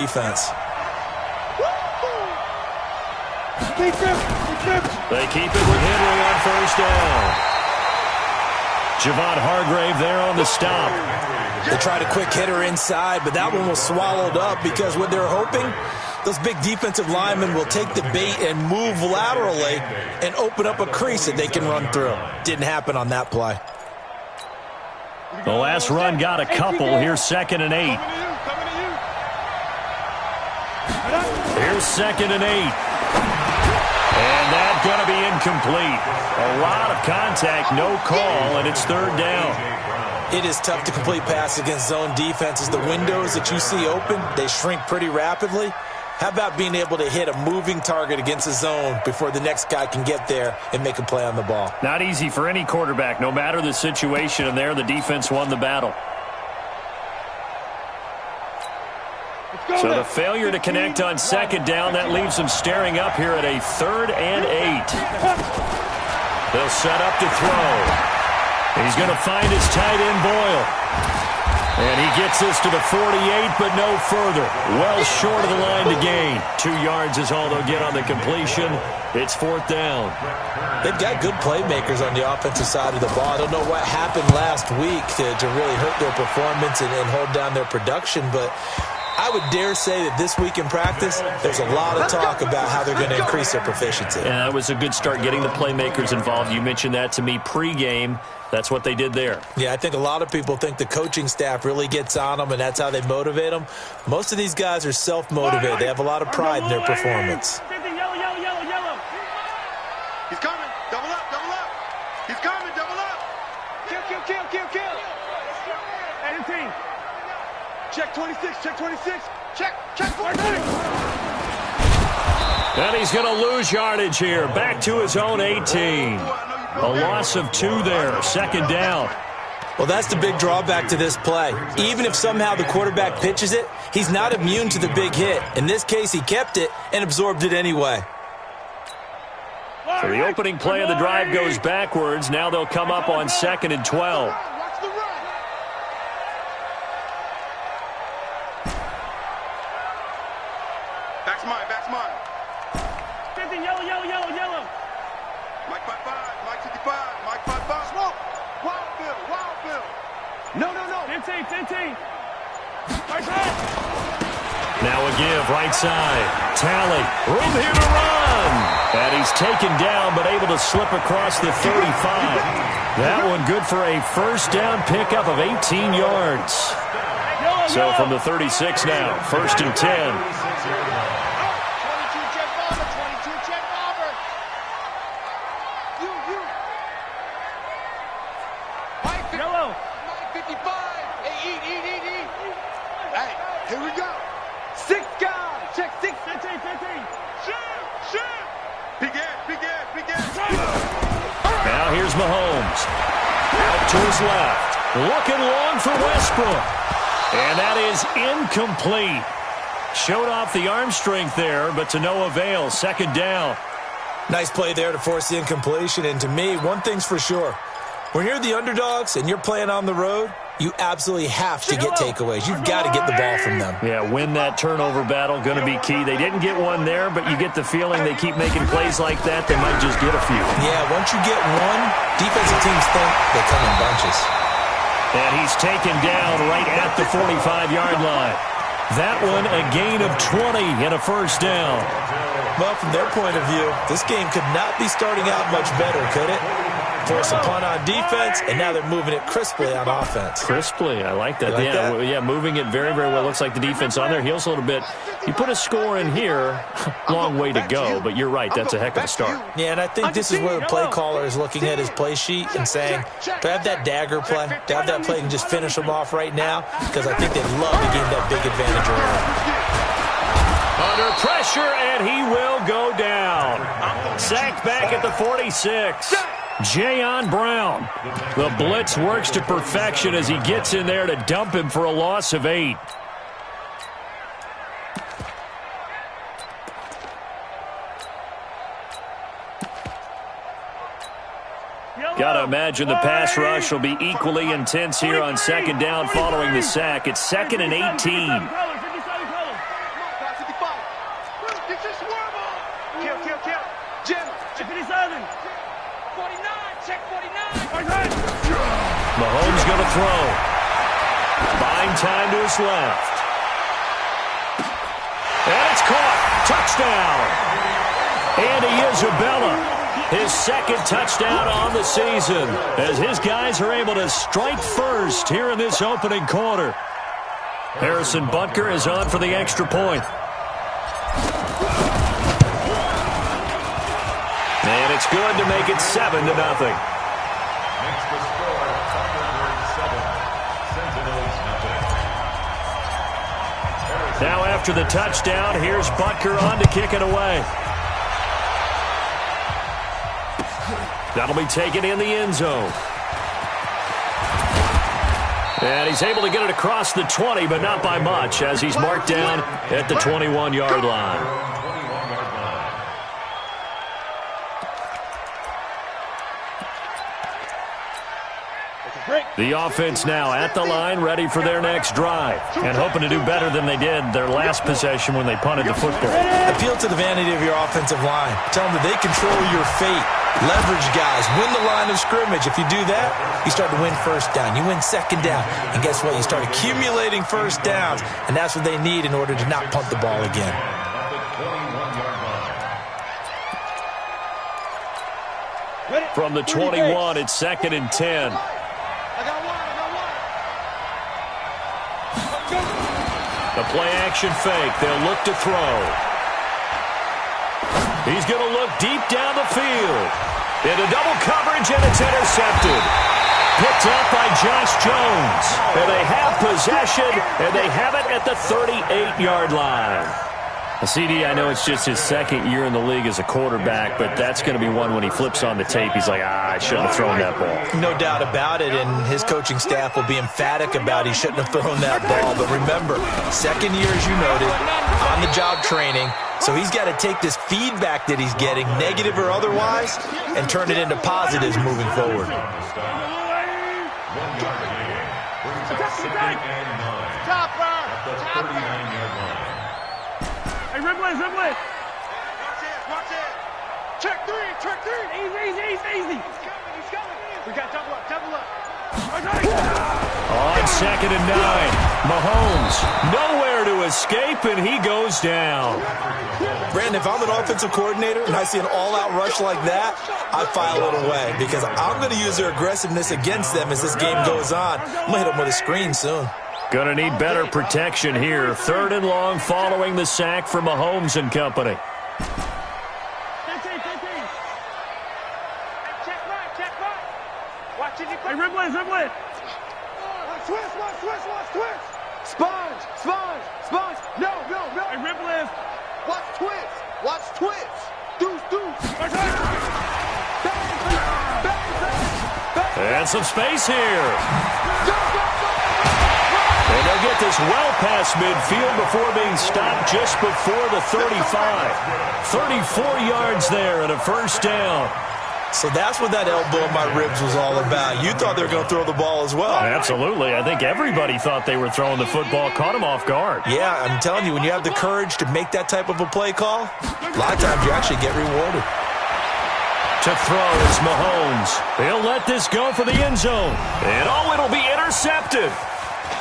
defense. They keep it with Henry on first down. Javon Hargrave there on the stop. They tried a quick hitter inside, but that one was swallowed up because what they're hoping, those big defensive linemen will take the bait and move laterally and open up a crease that they can run through. Didn't happen on that play. The last run got a couple. Here's 2nd and 8. Here's 2nd and 8. And that's going to be incomplete. A lot of contact, no call, and it's 3rd down. It is tough to complete passes against zone defenses. The windows that you see open, they shrink pretty rapidly. How about being able to hit a moving target against a zone before the next guy can get there and make a play on the ball? Not easy for any quarterback, no matter the situation, and there the defense won the battle. So the failure to connect on 2nd down, that leaves them staring up here at a 3rd and 8. They'll set up to throw. He's going to find his tight end, Boyle. And he gets this to the 48, but no further. Well short of the line to gain. 2 yards is all they'll get on the completion. It's 4th down. They've got good playmakers on the offensive side of the ball. I don't know what happened last week to really hurt their performance and hold down their production, but I would dare say that this week in practice, there's a lot of talk about how they're going to increase their proficiency. Yeah, that was a good start, getting the playmakers involved. You mentioned that to me pregame. That's what they did there. Yeah, I think a lot of people think the coaching staff really gets on them, and that's how they motivate them. Most of these guys are self-motivated. They have a lot of pride in their performance. He's coming. Double up, double up. He's coming, double up. Kill, kill, kill, kill, kill. And team. Check 26, check 26. Check 26. And he's going to lose yardage here. Back to his own 18. A loss of 2 there. 2nd down. Well, that's the big drawback to this play. Even if somehow the quarterback pitches it, he's not immune to the big hit. In this case, he kept it and absorbed it anyway. So the opening play of the drive goes backwards. Now they'll come up on 2nd and 12. Back's mine, back's mine. 15, yellow, yellow, yellow, yellow. Mike 5-5, Mike 55, Mike 5-5. Smoke. Wild Bill. No. 15. Right side. Now a give, right side. Tally, room here to run. And he's taken down, but able to slip across the 35. That one good for a 1st down pickup of 18 yards. So from the 36 now, 1st and 10. Now here's Mahomes. Out to his left. Looking long for Westbrook. And that is incomplete. Showed off the arm strength there, but to no avail. 2nd down. Nice play there to force the incompletion. And to me, one thing's for sure. When you're the underdogs and you're playing on the road, you absolutely have to get takeaways. You've got to get the ball from them. Yeah, win that turnover battle, going to be key. They didn't get one there, but you get the feeling they keep making plays like that, they might just get a few. Yeah, once you get one, defensive teams think they come in bunches. And he's taken down right at the 45-yard line. That one a gain of 20 and a 1st down. Well, from their point of view, this game could not be starting out much better, could it? Force a punt on defense, and now they're moving it crisply on offense. Crisply, I like that. Like that? Yeah, moving it very, very well. Looks like the defense on their heels a little bit. You put a score in here, long way to go, but you're right, that's a heck of a start. Yeah, and I think this is where the play caller is looking at his play sheet and saying, do I have that dagger play? Do I have that play and just finish them off right now? Because I think they'd love to gain that big advantage early. Under pressure, and he will go down. Sacked back at the 46. Jayon Brown. The blitz works to perfection as he gets in there to dump him for a loss of 8. Got to imagine the pass rush will be equally intense here on 2nd down following the sack. It's 2nd and 18. Mahomes going to throw. Buying time to his left. And it's caught. Touchdown. Andy Isabella, his second touchdown on the season, as his guys are able to strike first here in this opening quarter. Harrison Butker is on for the extra point. And it's good to make it 7-0. Now after the touchdown, here's Butker on to kick it away. That'll be taken in the end zone. And he's able to get it across the 20, but not by much, as he's marked down at the 21-yard line. The offense now at the line, ready for their next drive, and hoping to do better than they did their last possession when they punted the football. Appeal to the vanity of your offensive line. Tell them that they control your fate. Leverage guys. Win the line of scrimmage. If you do that, you start to win first down. You win second down. And guess what? You start accumulating first downs, and that's what they need in order to not punt the ball again. From the 21, it's 2nd and 10. The play-action fake. They'll look to throw. He's going to look deep down the field. Into double coverage, and it's intercepted. Picked up by Josh Jones. And they have possession, and they have it at the 38-yard line. CD, I know it's just his second year in the league as a quarterback, but that's going to be one when he flips on the tape. He's like, I shouldn't have thrown that ball. No doubt about it, and his coaching staff will be emphatic about he shouldn't have thrown that ball. But remember, second year, as you noted, on-the-job training, so he's got to take this feedback that he's getting, negative or otherwise, and turn it into positives moving forward. Watch it. Check three. Easy. He's coming. We got double up. On 2nd and 9, Mahomes nowhere to escape, and he goes down. Brandon, if I'm an offensive coordinator and I see an all-out rush like that, I file it away because I'm going to use their aggressiveness against them as this game goes on. I'm going to hit them with a screen soon. Going to need better protection here. 3rd and long following the sack for Mahomes and company. Hey, Ribblin. Twist. Sponge. No. Hey, Ribblin. Watch twist. Deuce. And some space here. And they'll get this well past midfield before being stopped just before the 35. 34 yards there and a first down. So that's what that elbow in my ribs was all about. You thought they were going to throw the ball as well. Absolutely. I think everybody thought they were throwing the football, caught him off guard. Yeah, I'm telling you, when you have the courage to make that type of a play call, a lot of times you actually get rewarded. To throw is Mahomes. He'll let this go for the end zone. And it'll be intercepted.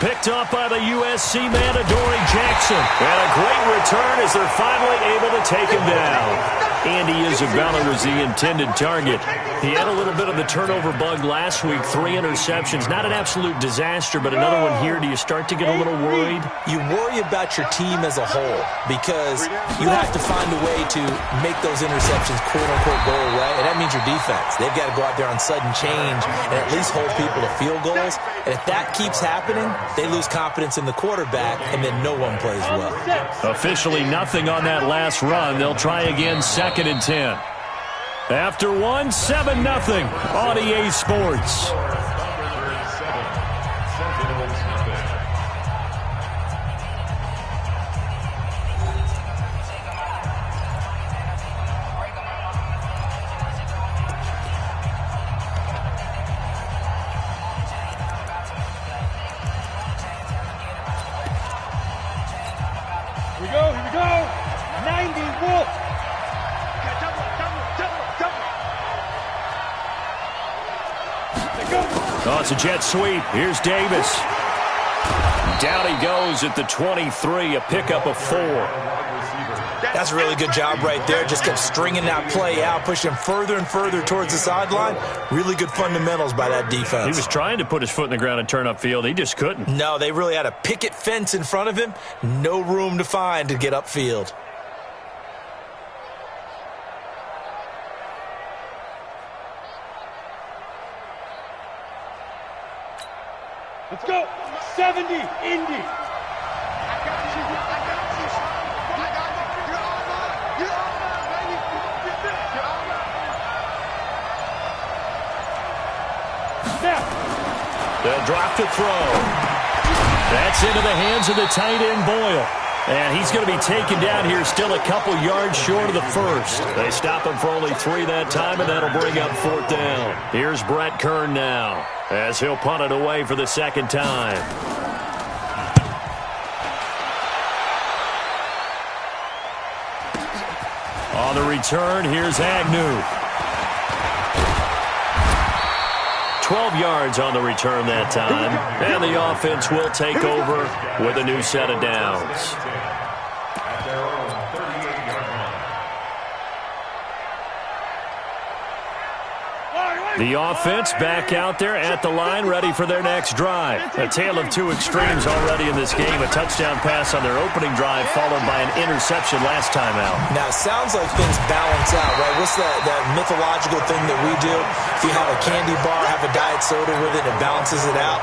Picked up by the USC man, Adoree Jackson. And a great return as they're finally able to take him down. Andy Isabella was the intended target. He had a little bit of the turnover bug last week, 3 interceptions. Not an absolute disaster, but another one here. Do you start to get a little worried? You worry about your team as a whole because you have to find a way to make those interceptions quote-unquote go away, and that means your defense. They've got to go out there on sudden change and at least hold people to field goals. And if that keeps happening, they lose confidence in the quarterback, and then no one plays well. Officially nothing on that last run. They'll try again, 2nd and 10. After 7-0 on EA Sports. Here we go. 90 Wolf. Double. Oh, it's a jet sweep. Here's Davis. Down he goes at the 23, a pickup of 4. That's a really good job right there. Just kept stringing that play out, pushing further and further towards the sideline. Really good fundamentals by that defense. He was trying to put his foot in the ground and turn upfield. He just couldn't. No, they really had a picket fence in front of him. No room to find to get upfield. Let's go. 70, Indy. They'll drop to throw. That's into the hands of the tight end, Boyle. And he's going to be taken down here, still a couple yards short of the first. They stop him for only 3 that time, and that'll bring up 4th down. Here's Brett Kern now, as he'll punt it away for the second time. On the return, here's Agnew. 12 yards on the return that time. And the offense will take over with a new set of downs. The offense back out there at the line, ready for their next drive. A tale of 2 extremes already in this game. A touchdown pass on their opening drive, followed by an interception last time out. Now, it sounds like things balance out, right? What's that mythological thing that we do? If you have a candy bar, have a diet soda with it, it balances it out.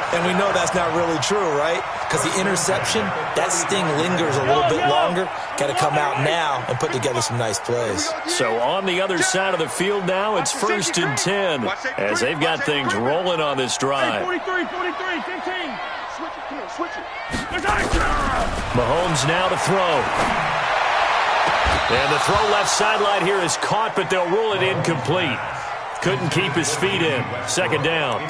And we know that's not really true, right? Because the interception, that sting lingers a little bit longer. Got to come out now and put together some nice plays. So on the other side of the field now, it's 1st and 10 as they've got things rolling on this drive. 43, 43, 15. Switch it, come on, switch it. Mahomes now to throw. And the throw left sideline here is caught, but they'll rule it incomplete. Couldn't keep his feet in. 2nd down.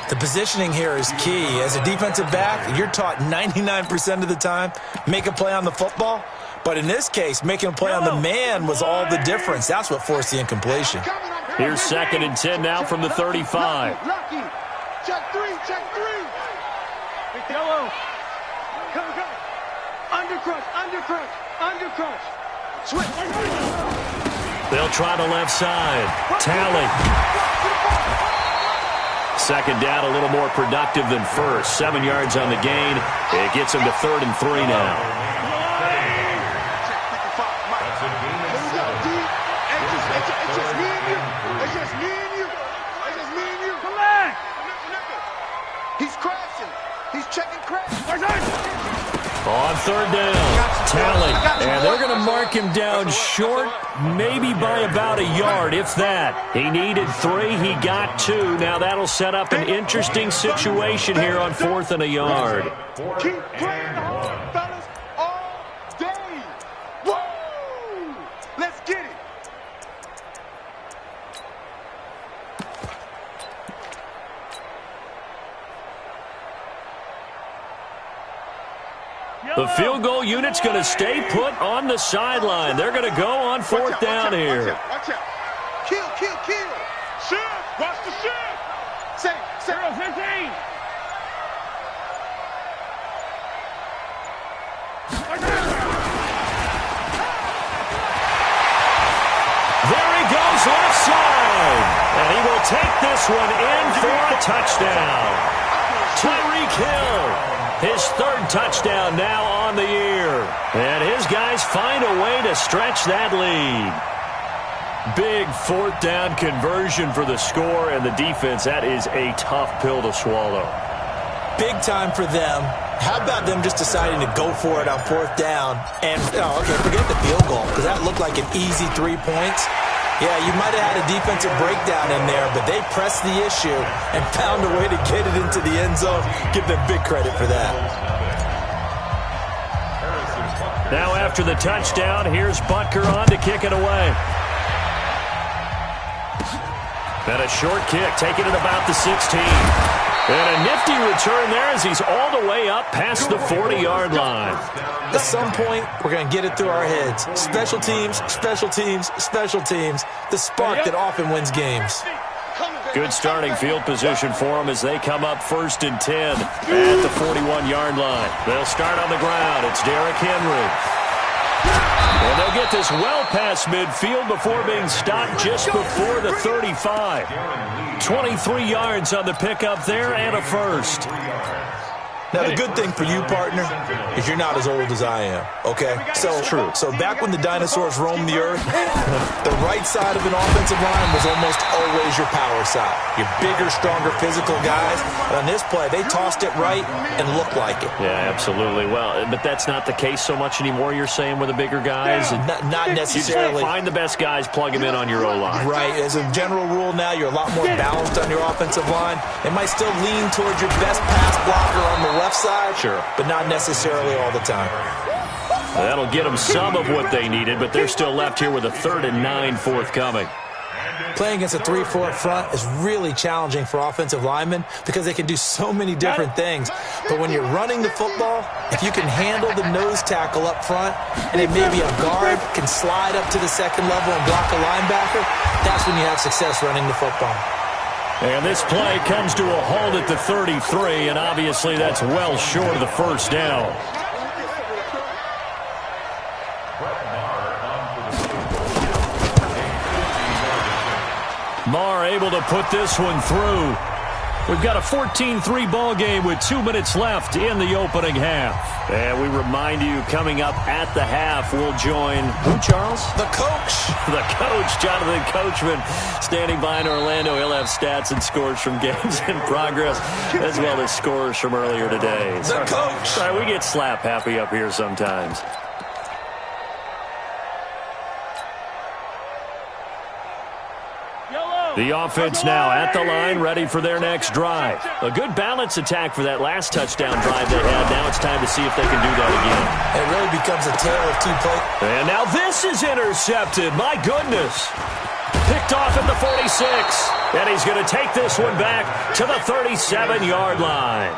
The positioning here is key. As a defensive back, you're taught 99% of the time, make a play on the football. But in this case, making a play on the man was all the difference. That's what forced the incompletion. Here's 2nd and 10 now from the 35. Lucky. Check 3, check 3. Big yellow. Come. Undercrush, undercrush, undercrush. Switch. They'll try the left side. Tally. 2nd down, a little more productive than first. 7 yards on the gain. It gets him to 3rd and 3 now. He's crashing. He's checking crash. On 3rd down, Tally. And they're going to mark him down short, maybe by about a yard, if that. He needed 3. He got 2. Now that'll set up an interesting situation here on 4th and a yard. Keep playing hard, fellas, all day. Woo! Let's get it. The field goal unit's going to stay put on the sideline. They're going to go on 4th down here. Watch out. Kill. Shift. Watch the shift. Say. 0-15. There he goes left side. And he will take this one in for a touchdown. Tyreek Hill. His 3rd touchdown now on the year. And his guys find a way to stretch that lead. Big 4th down conversion for the score, and the defense, that is a tough pill to swallow. Big time for them. How about them just deciding to go for it on 4th down? And, forget the field goal, because that looked like an easy 3 points. Yeah, you might have had a defensive breakdown in there, but they pressed the issue and found a way to get it into the end zone. Give them big credit for that. Now after the touchdown, here's Butker on to kick it away. And a short kick, taking it about the 16. And a nifty return there as he's all the way up past the 40-yard line. At some point, we're going to get it through our heads. Special teams, special teams, special teams. The spark that often wins games. Coming, Good starting field position for them as they come up 1st and 10 at the 41-yard line. They'll start on the ground. It's Derrick Henry. And they'll get this well past midfield before being stopped just before the 35. 23 yards on the pickup there and a first. Now, the good thing for you, partner, is you're not as old as I am, okay? So back when the dinosaurs roamed the earth, the right side of an offensive line was almost always your power side. Your bigger, stronger, physical guys. And on this play, they tossed it right and looked like it. Yeah, absolutely. Well, but that's not the case so much anymore, you're saying, with the bigger guys? Not necessarily. You just find the best guys, plug them in on your O-line. Right. As a general rule now, you're a lot more balanced on your offensive line. It might still lean towards your best pass blocker on the left side, sure, but not necessarily all the time. That'll get them some of what they needed, but they're still left here with a 3rd and 9 forthcoming. Playing against a 3-4 up front is really challenging for offensive linemen because they can do so many different things. But when you're running the football, if you can handle the nose tackle up front and then maybe a guard can slide up to the second level and block a linebacker, that's when you have success running the football. And this play comes to a halt at the 33, and obviously that's well short of the first down. Marr able to put this one through. We've got a 14-3 ball game with 2 minutes left in the opening half. And we remind you, coming up at the half, we'll join who, Charles? The coach. The coach, Jonathan Coachman, standing by in Orlando. He'll have stats and scores from games in progress, as well as scores from earlier today. The coach. Sorry, we get slap happy up here sometimes. The offense now at the line, ready for their next drive. A good balance attack for that last touchdown drive they had. Now it's time to see if they can do that again. It really becomes a tale of two plays. And now this is intercepted. My goodness. Picked off at the 46. And he's going to take this one back to the 37-yard line.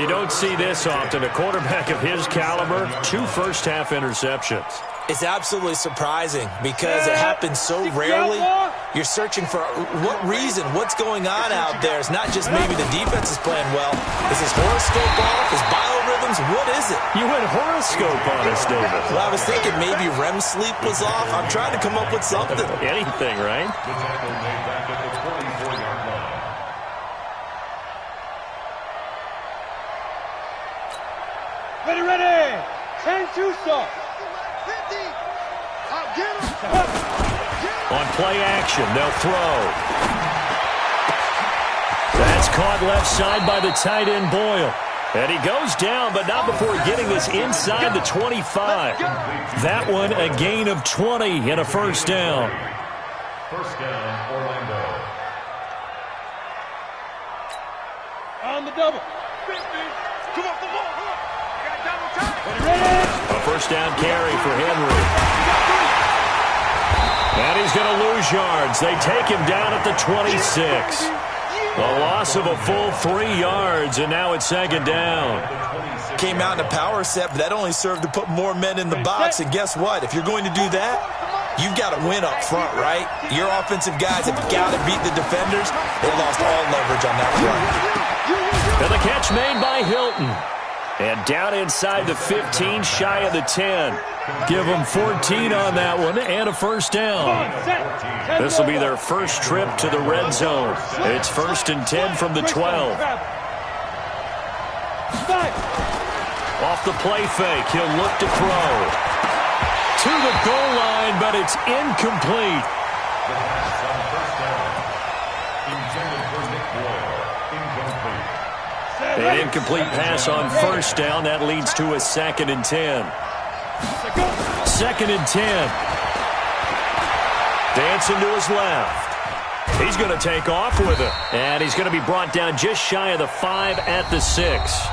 You don't see this often. A quarterback of his caliber, 2 first-half interceptions. It's absolutely surprising because it happens so rarely. You're searching for what reason, what's going on out there. It's not just maybe the defense is playing well. Is his horoscope off? His biorhythms? What is it? You went horoscope on us, David. Well, I was thinking maybe REM sleep was off. I'm trying to come up with something. Anything, right? Ready. 10-2 stop. On play action, they'll throw. That's caught left side by the tight end Boyle. And he goes down, but not before getting this inside the 25. That one a gain of 20 and a first down. First down, Orlando. On the double. Come on, come on. I got double time. A first down carry for Henry. And he's going to lose yards. They take him down at the 26. A loss of a full 3 yards, and now it's second down. Came out in a power set, but that only served to put more men in the box. And guess what? If you're going to do that, you've got to win up front, right? Your offensive guys have got to beat the defenders. They lost all leverage on that play. And the catch made by Hilton. And down inside the 15, shy of the 10. Give them 14 on that one and a first down. This will be their first trip to the red zone. It's 1st and 10 from the 12. Off the play fake, he'll look to throw. To the goal line, but it's incomplete. An incomplete pass on first down. That leads to a 2nd and 10. 2nd and 10. Dancing to his left. He's going to take off with it. And he's going to be brought down just shy of the 5 at the 6.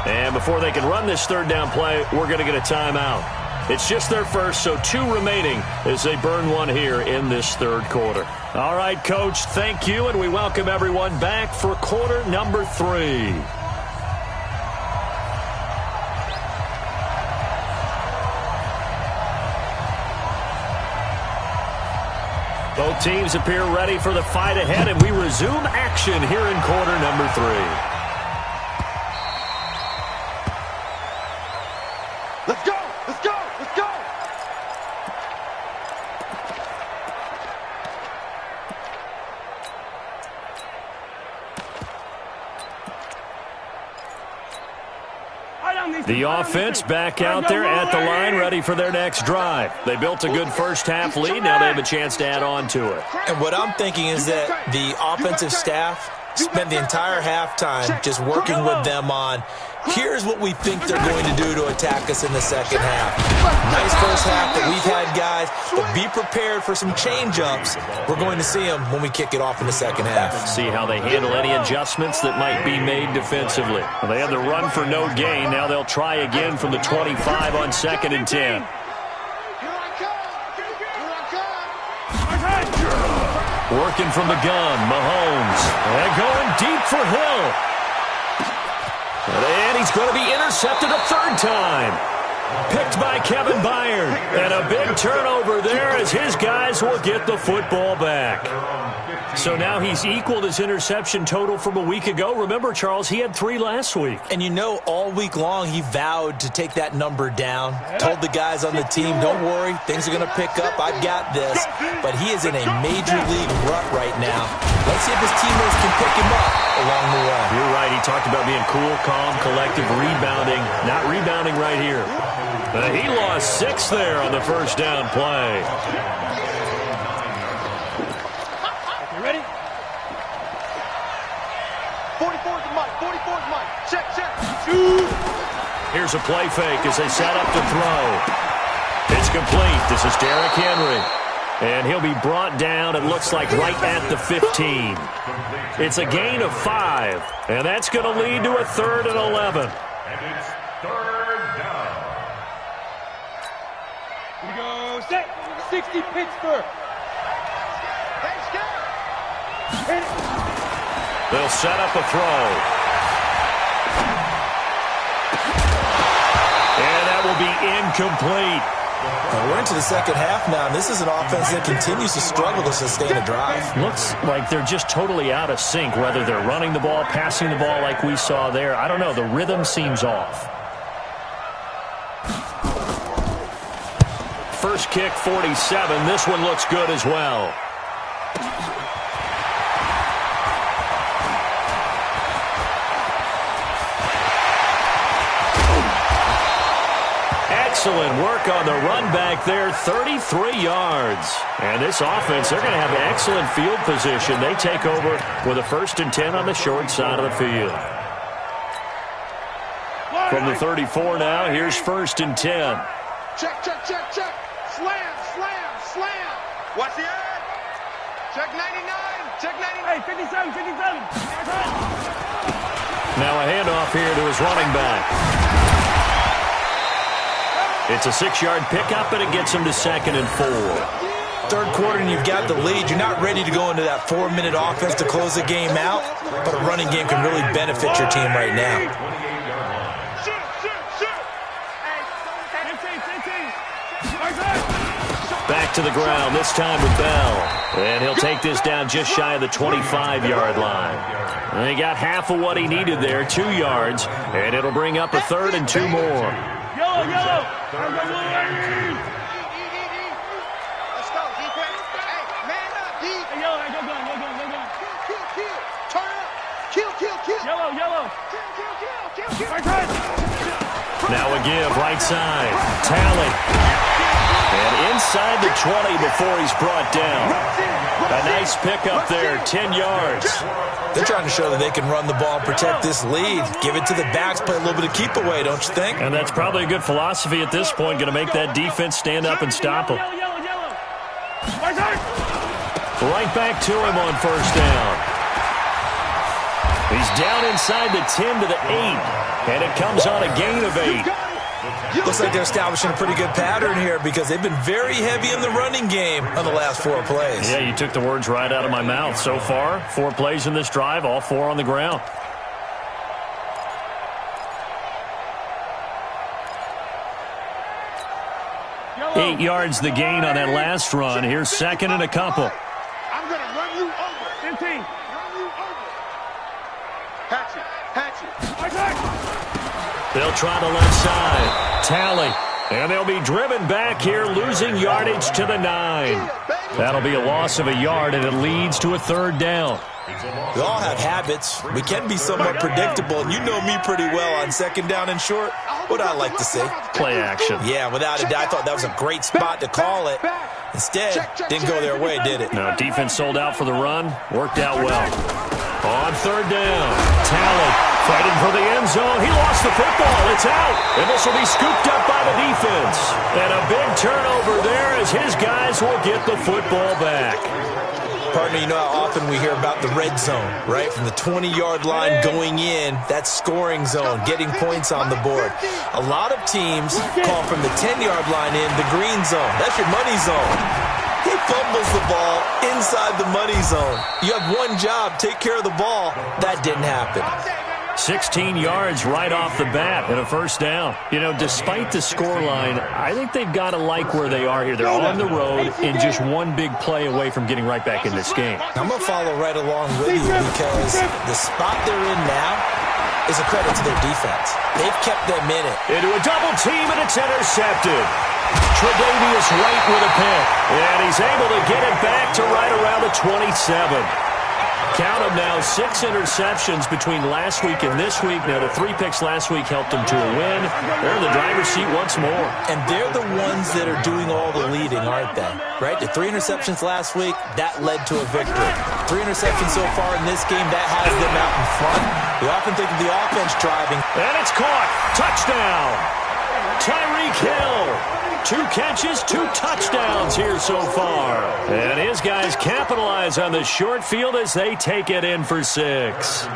And before they can run this 3rd down play, we're going to get a timeout. It's just their first, so 2 remaining as they burn one here in this 3rd quarter. All right, Coach, thank you, and we welcome everyone back for quarter number 3. Both teams appear ready for the fight ahead, and we resume action here in quarter number 3. Let's go! Let's go! Let's go! The offense back out there at the line, ready for their next drive. They built a good first-half lead. Now they have a chance to add on to it. And what I'm thinking is that the offensive staff spent the entire halftime just working with them on, here's what we think they're going to do to attack us in the second half. Nice first half that we've had, guys, but be prepared for some change-ups. We're going to see them when we kick it off in the second half. See how they handle any adjustments that might be made defensively. Well, they had the run for no gain. Now they'll try again from the 25 on 2nd and 10. Working from the gun, Mahomes. And going deep for Hill. And he's going to be intercepted a 3rd time. Picked by Kevin Byard. And a big turnover there as his guys will get the football back. So now he's equaled his interception total from a week ago. Remember, Charles, he had 3 last week. And you know, all week long he vowed to take that number down. Told the guys on the team, don't worry, things are going to pick up. I've got this. But he is in a major league rut right now. Let's see if his teammates can pick him up along the way. You're right. He talked about being cool, calm, collective, rebounding. Not rebounding right here. He lost 6 there on the first down play. Ready? 44's the mic. 44's mic. Check, check. Shoot. Here's a play fake as they set up to throw. It's complete. This is Derrick Henry. And he'll be brought down, it looks like, right at the 15. It's a gain of 5. And that's going to lead to a 3rd and 11. And it's 3rd down. Here we go. Set. 60 Pittsburgh. They'll set up a throw. And that will be incomplete. And we're into the second half now, and this is an offense that continues to struggle to sustain a drive. Looks like they're just totally out of sync, whether they're running the ball, passing the ball like we saw there. I don't know. The rhythm seems off. First kick, 47. This one looks good as well. Excellent work on the run back there, 33 yards. And this offense, they're going to have excellent field position. They take over with a 1st and 10 on the short side of the field. From the 34 now, here's 1st and 10. Check, check, check, check. Slam, slam, slam. What's the ad? Check 99. Check 99. Hey, 57, 57. Now a handoff here to his running back. It's a 6-yard pickup, and it gets him to 2nd and 4. 3rd quarter, and you've got the lead. You're not ready to go into that 4-minute offense to close the game out, but a running game can really benefit your team right now. Back to the ground, this time with Bell. And he'll take this down just shy of the 25-yard line. And he got half of what he needed there, 2 yards, and it'll bring up a 3rd and 2 more. Yellow, yellow. Let's go, defense. Hey, man up, D. Hey, yellow, go gun, go gun, go gun. Kill, kill. Turn up. Kill, kill, kill. Yellow, yellow. Kill, kill, kill, kill, kill. Right side. Now a give, right side. Tally. And inside the 20 before he's brought down. A nice pickup there, 10 yards. They're trying to show that they can run the ball and protect this lead. Give it to the backs, play a little bit of keep away, don't you think? And that's probably a good philosophy at this point, going to make that defense stand up and stop him. Right back to him on 1st down. He's down inside the 10 to the 8, and it comes on a gain of 8. Looks like they're establishing a pretty good pattern here because they've been very heavy in the running game on the last 4 plays. Yeah, you took the words right out of my mouth. So far, 4 plays in this drive, all 4 on the ground. Yellow. 8 yards the gain on that last run. Here's 2nd and a couple. you over. 15. Run you over. Hatch it. They'll try the left side. Tally. And they'll be driven back here, losing yardage to the 9. That'll be a loss of a yard, and it leads to a 3rd down. We all have habits. We can be somewhat predictable, and you know me pretty well on 2nd down and short. What I like to say? Play action. Yeah, without a doubt, I thought that was a great spot to call it. Instead, didn't go their way, did it? No, defense sold out for the run. Worked out well. On 3rd down, Tally fighting for the end zone. He lost the football. It's out. And this will be scooped up by the defense. And a big turnover there as his guys will get the football back. Partner, you know how often we hear about the red zone, right? From the 20-yard line going in, that's scoring zone, getting points on the board. A lot of teams call from the 10-yard line in the green zone. That's your money zone. He fumbles the ball inside the money zone. You have one job, take care of the ball. That didn't happen. 16 yards right off the bat and a 1st down. You know, despite the scoreline, I think they've got to like where they are here. They're on the road and just one big play away from getting right back in this game. I'm going to follow right along with you because the spot they're in now is a credit to their defense. They've kept them in it. Into a double team, and it's intercepted. Tre'Davious White with a pick, and he's able to get it back to right around the 27. Count them now, 6 interceptions between last week and this week. Now, the 3 picks last week helped them to a win. They're in the driver's seat once more. And they're the ones that are doing all the leading, aren't they? Right? The 3 interceptions last week, that led to a victory. 3 interceptions so far in this game, that has them out in front. We often think of the offense driving. And it's caught. Touchdown. Tyreek Hill. 2 catches, 2 touchdowns here so far. And his guys capitalize on the short field as they take it in for 6.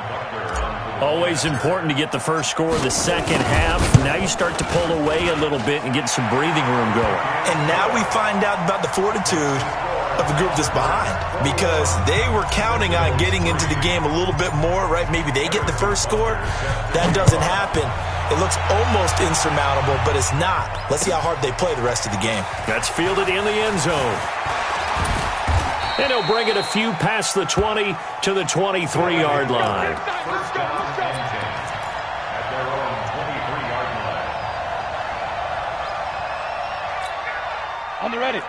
Always important to get the first score of the second half. Now you start to pull away a little bit and get some breathing room going. And now we find out about the fortitude of the group that's behind, because they were counting on getting into the game a little bit more, right? Maybe they get the first score. That doesn't happen. It looks almost insurmountable, but it's not. Let's see how hard they play the rest of the game. That's fielded in the end zone. And he'll bring it a few past the 20 to the 23-yard line.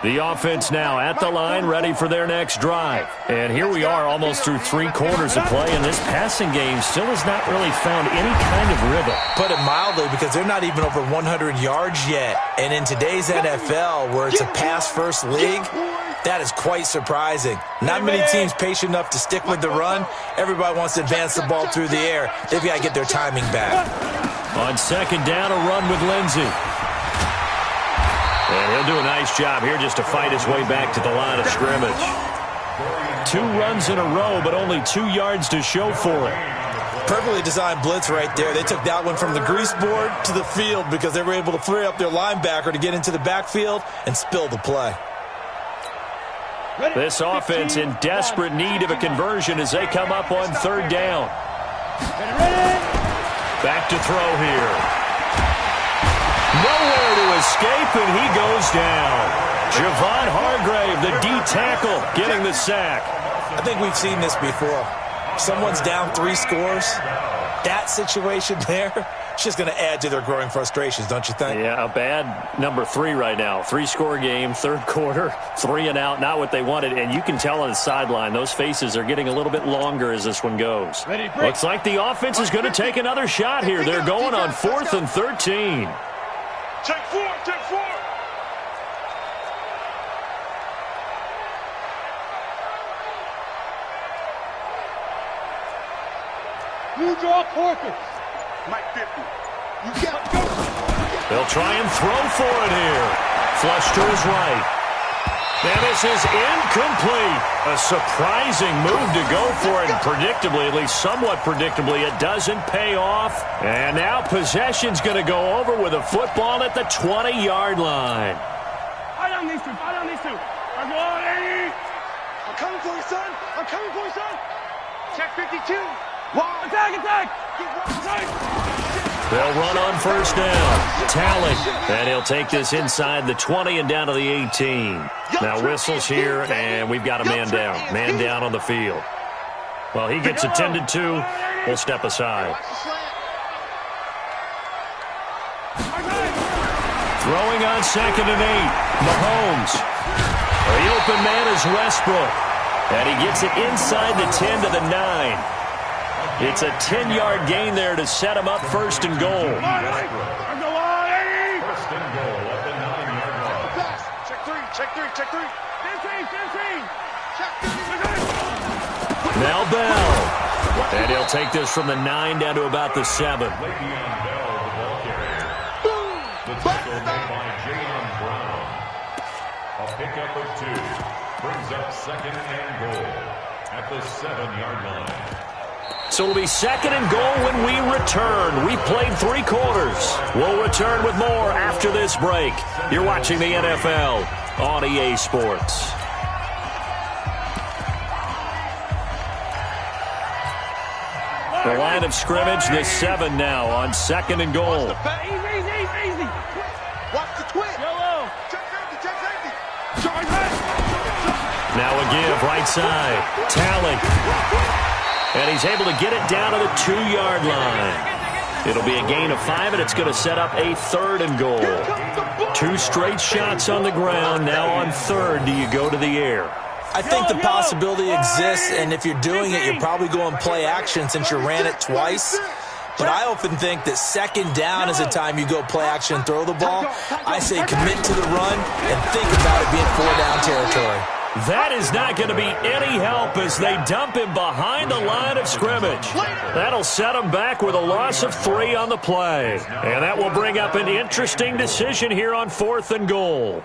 The offense now at the line, ready for their next drive. And here we are almost through 3 quarters of play, and this passing game still has not really found any kind of rhythm. Put it mildly, because they're not even over 100 yards yet. And in today's NFL, where it's a pass-first league, that is quite surprising. Not many teams patient enough to stick with the run. Everybody wants to advance the ball through the air. They've got to get their timing back. On 2nd down, a run with Lindsey. And he'll do a nice job here just to fight his way back to the line of scrimmage. 2 runs in a row, but only 2 yards to show for it. Perfectly designed blitz right there. They took that one from the grease board to the field because they were able to free up their linebacker to get into the backfield and spill the play. This offense in desperate need of a conversion as they come up on 3rd down. Back to throw here. Nowhere to escape, and he goes down. Javon Hargrave, the D tackle, getting the sack. I think we've seen this before. Someone's down 3 scores. That situation there, it's just going to add to their growing frustrations, don't you think? Yeah, a bad number 3 right now. 3-score game, 3rd quarter, 3 and out, not what they wanted. And you can tell on the sideline, those faces are getting a little bit longer as this one goes. Looks like the offense is going to take another shot here. They're going on 4th and 13. Take 4, take 4. You draw quarters. Mike 50. You got to go. They'll try and throw for it here. Flush to his right. And this is incomplete. A surprising move to go for it. And predictably, at least somewhat predictably, it doesn't pay off. And now possession's going to go over with a football at the 20-yard line. I don't need to. I'm going. I'm coming for you, son. I'm coming for you, son. Check 52. Wow. Attack. They'll run on first down. Tally. And he'll take this inside the 20 and down to the 18. Now whistles here, and we've got a man down. Man down on the field. Well, he gets attended to. We'll step aside. Throwing on 2nd and 8. Mahomes. The open man is Westbrook. And he gets it inside the 10 to the 9. It's a 10-yard gain there to set him up 1st and goal. 1st and goal at the 9-yard line. Check three. Now Bell. And he'll take this from the 9 down to about the 7. Le'Veon Bell, the ball carrier. The tackle made by Jayon Brown. A pickup of 2. Brings up 2nd and goal at the 7-yard line. So it'll be 2nd and goal when we return. We played 3 quarters. We'll return with more after this break. You're watching the NFL on EA Sports. The line of scrimmage, the 7 now on 2nd and goal. Easy. Watch the twist. Yellow. Check safety. Now a give, right side. Tally. And he's able to get it down to the 2-yard line. It'll be a gain of 5, and it's going to set up a 3rd and goal. 2 straight shots on the ground. Now on 3rd, do you go to the air? I think the possibility exists, and if you're doing it, you're probably going play action since you ran it twice. But I often think that 2nd down is the time you go play action and throw the ball. I say commit to the run and think about it being 4-down territory. That is not going to be any help as they dump him behind the line of scrimmage. That'll set him back with a loss of 3 on the play. And that will bring up an interesting decision here on 4th and goal.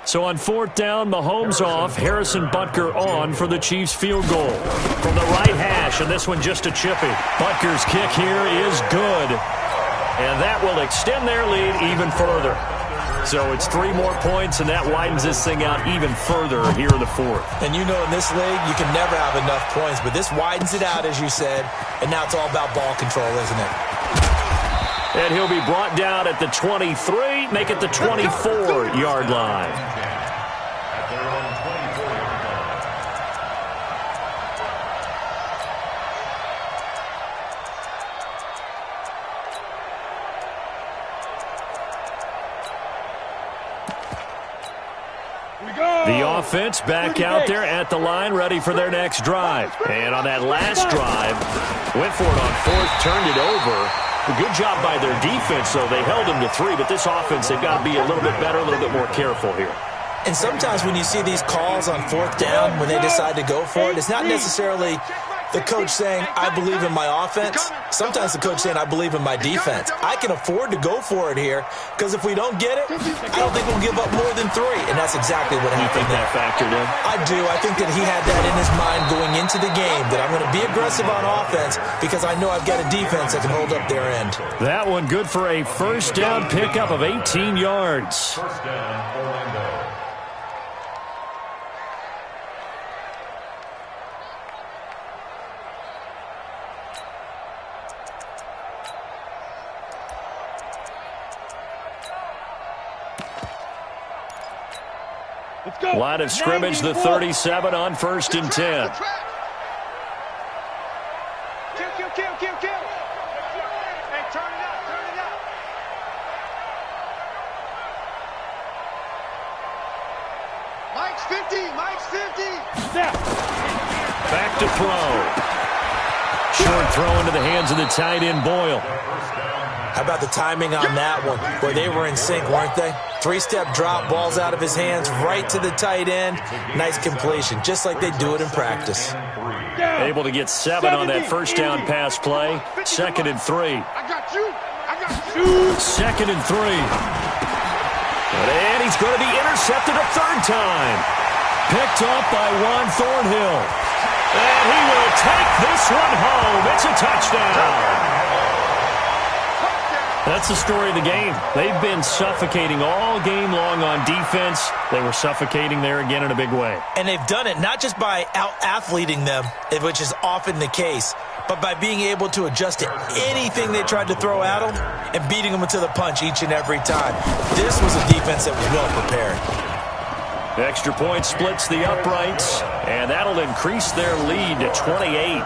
So on 4th down, Mahomes off, Harrison Butker on for the Chiefs field goal. From the right hash, and this one just a chippy. Butker's kick here is good. And that will extend their lead even further. So it's 3 more points, and that widens this thing out even further here in the 4th. And you know in this league, you can never have enough points, but this widens it out, as you said, and now it's all about ball control, isn't it? And he'll be brought down at the 23, make it the 24-yard line. At their own 24-yard line. The offense back out there at the line, ready for their next drive. And on that last drive, went for it on 4th, turned it over. A good job by their defense, though. They held him to 3, but this offense, they've got to be a little bit better, a little bit more careful here. And sometimes when you see these calls on 4th down, when they decide to go for it, it's not necessarily the coach saying, I believe in my offense. Sometimes the coach saying, I believe in my defense. I can afford to go for it here, because if we don't get it, I don't think we'll give up more than 3. And that's exactly what happened there. That factored in? I do. I think that he had that in his mind going into the game, that I'm going to be aggressive on offense because I know I've got a defense that can hold up their end. That one good for a 1st down pickup of 18 yards. 1st down, Orlando. Line of scrimmage, the 37 on 1st and 10. Kill. Hey, turn it up. Mike's 50. Back to throw. Short throw into the hands of the tight end, Boyle. How about the timing on that one? Boy, they were in sync, weren't they? 3-step drop, balls out of his hands, right to the tight end. Nice completion, just like they do it in practice. Able to get 7 on that 1st down pass play. 2nd and 3. I got you. 2nd and 3. And he's going to be intercepted a 3rd time. Picked off by Juan Thornhill. And he will take this one home. It's a touchdown. That's the story of the game. They've been suffocating all game long on defense. They were suffocating there again in a big way. And they've done it not just by out-athleting them, which is often the case, but by being able to adjust to anything they tried to throw at them and beating them to the punch each and every time. This was a defense that was well prepared. The extra point splits the uprights, and that'll increase their lead to 28.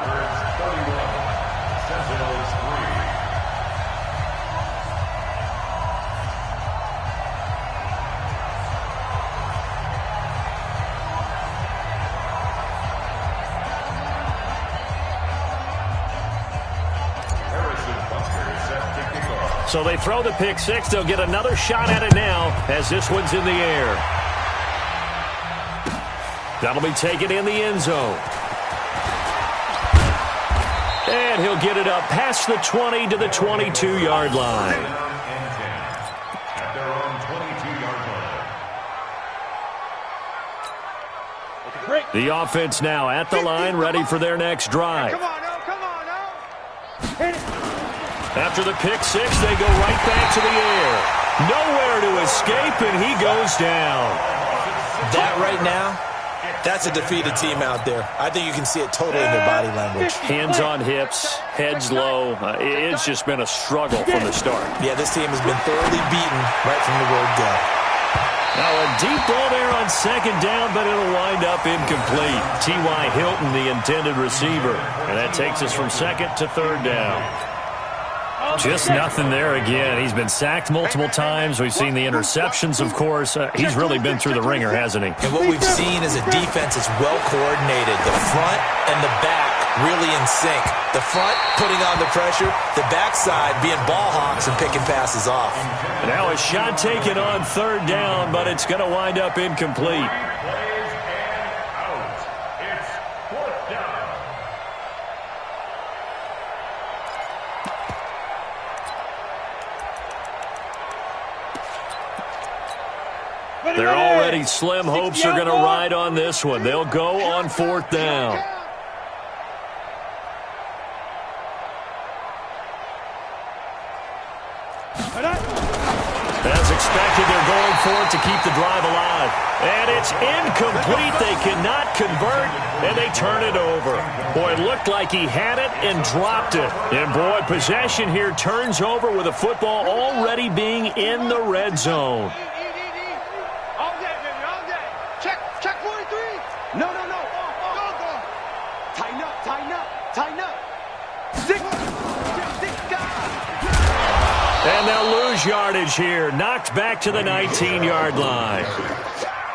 So they throw the pick six. They'll get another shot at it now as this one's in the air. That'll be taken in the end zone. And he'll get it up past the 20 to the 22-yard line. At their own 22-yard line. The offense now at the line, ready for their next drive. Come on, now. Come on, now. Hit it. After the pick six, they go right back to the air. Nowhere to escape, and he goes down. That right now, that's a defeated team out there. I think you can see it totally in their body language. Hands on hips, heads low. It's just been a struggle from the start. Yeah, this team has been thoroughly beaten right from the word go. Now a deep ball there on second down, but it'll wind up incomplete. T.Y. Hilton, the intended receiver. And that takes us from second to third down. Just nothing there again. He's been sacked multiple times. We've seen the interceptions, of course. He's really been through the ringer, hasn't he? And what we've seen is a defense that's well coordinated. The front and the back really in sync. The front putting on the pressure, the backside being ball hawks and picking passes off. Now a shot taken on third down, but it's going to wind up incomplete. Their already slim hopes are going to ride on this one. They'll go on fourth down. As expected, they're going for it to keep the drive alive. And it's incomplete. They cannot convert, and they turn it over. Boy, it looked like he had it and dropped it. And, boy, possession here turns over with a football already being in the red zone. No. Tighten up. Six guys. And they'll lose yardage here. Knocked back to the 19-yard line.